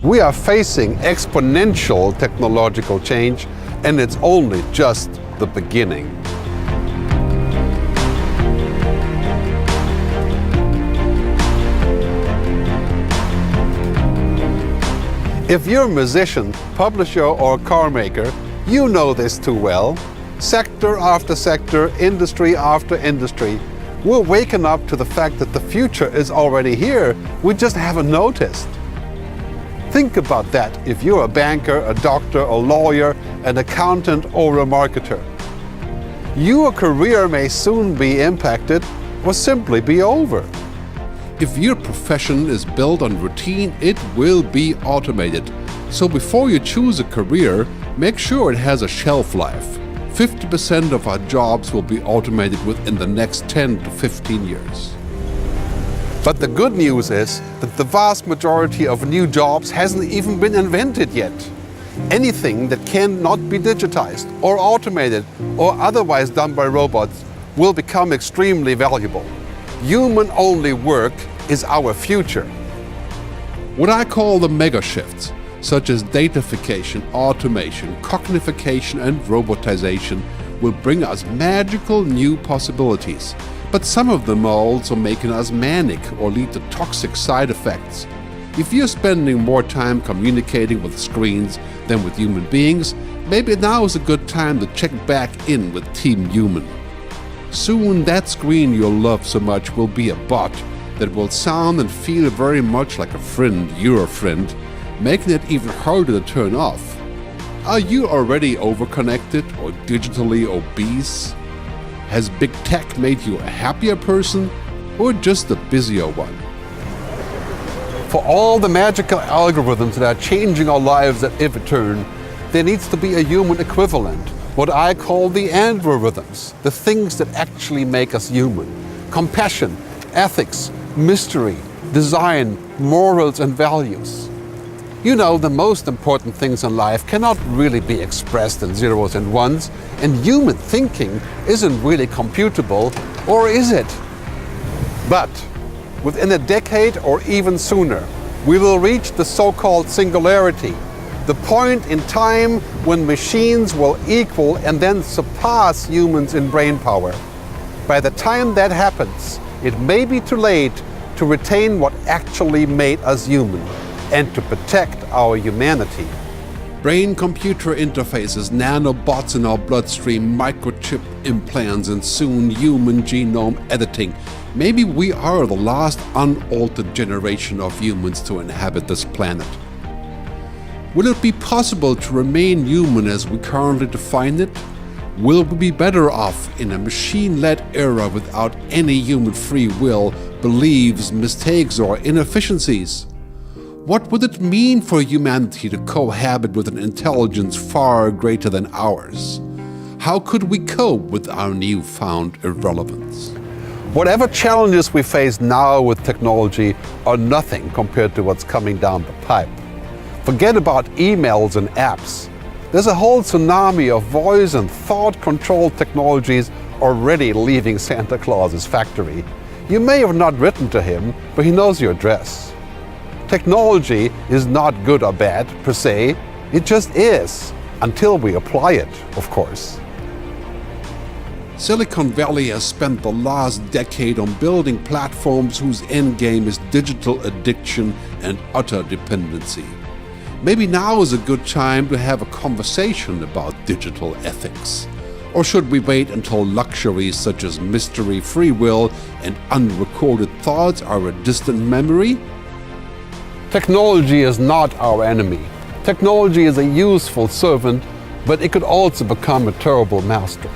We are facing exponential technological change, and it's only just the beginning. If you're a musician, publisher, or car maker, you know this too well. Sector after sector, industry after industry, we're waking up to the fact that the future is already here. We just haven't noticed. Think about that if you're a banker, a doctor, a lawyer, an accountant, or a marketer. Your career may soon be impacted or simply be over. If your profession is built on routine, it will be automated. So before you choose a career, make sure it has a shelf life. 50% of our jobs will be automated within the next 10 to 15 years. But the good news is that the vast majority of new jobs hasn't even been invented yet. Anything that cannot be digitized or automated or otherwise done by robots will become extremely valuable. Human-only work is our future. What I call the mega shifts, such as datafication, automation, cognification, and robotization, will bring us magical new possibilities. But some of them are also making us manic or lead to toxic side effects. If you're spending more time communicating with screens than with human beings, maybe now is a good time to check back in with Team Human. Soon that screen you'll love so much will be a bot that will sound and feel very much like a friend, your friend, making it even harder to turn off. Are you already overconnected or digitally obese? Has big tech made you a happier person or just a busier one? For all the magical algorithms that are changing our lives at every turn, there needs to be a human equivalent. What I call the androrhythms, the things that actually make us human. Compassion, ethics, mystery, design, morals, and values. You know, the most important things in life cannot really be expressed in zeros and ones, and human thinking isn't really computable, or is it? But within a decade or even sooner, we will reach the so-called singularity, the point in time when machines will equal and then surpass humans in brain power. By the time that happens, it may be too late to retain what actually made us human and to protect our humanity. Brain-computer interfaces, nanobots in our bloodstream, microchip implants, and soon human genome editing. Maybe we are the last unaltered generation of humans to inhabit this planet. Will it be possible to remain human as we currently define it? Will we be better off in a machine-led era without any human free will, beliefs, mistakes, or inefficiencies? What would it mean for humanity to cohabit with an intelligence far greater than ours? How could we cope with our newfound irrelevance? Whatever challenges we face now with technology are nothing compared to what's coming down the pipe. Forget about emails and apps. There's a whole tsunami of voice and thought-controlled technologies already leaving Santa Claus's factory. You may have not written to him, but he knows your address. Technology is not good or bad, per se. It just is, until we apply it, of course. Silicon Valley has spent the last decade on building platforms whose endgame is digital addiction and utter dependency. Maybe now is a good time to have a conversation about digital ethics. Or should we wait until luxuries such as mystery, free will, and unrecorded thoughts are a distant memory? Technology is not our enemy. Technology is a useful servant, but it could also become a terrible master.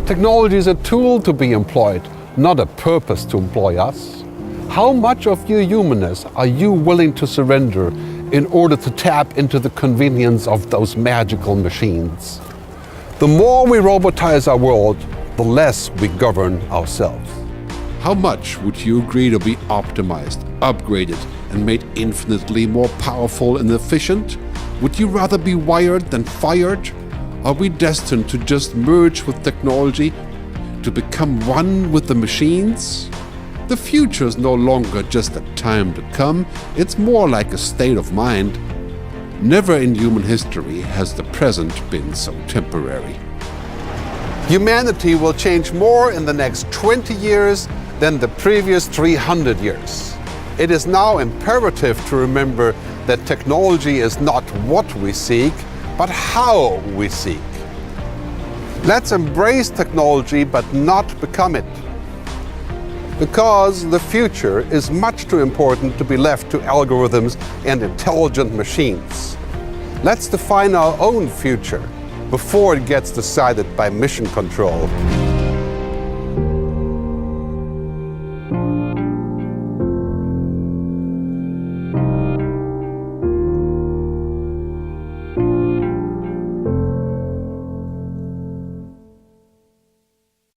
Technology is a tool to be employed, not a purpose to employ us. How much of your humanness are you willing to surrender in order to tap into the convenience of those magical machines? The more we robotize our world, the less we govern ourselves. How much would you agree to be optimized, upgraded, and made infinitely more powerful and efficient? Would you rather be wired than fired? Are we destined to just merge with technology, to become one with the machines? The future is no longer just a time to come, it's more like a state of mind. Never in human history has the present been so temporary. Humanity will change more in the next 20 years than the previous 300 years. It is now imperative to remember that technology is not what we seek, but how we seek. Let's embrace technology but not become it. Because the future is much too important to be left to algorithms and intelligent machines. Let's define our own future before it gets decided by mission control.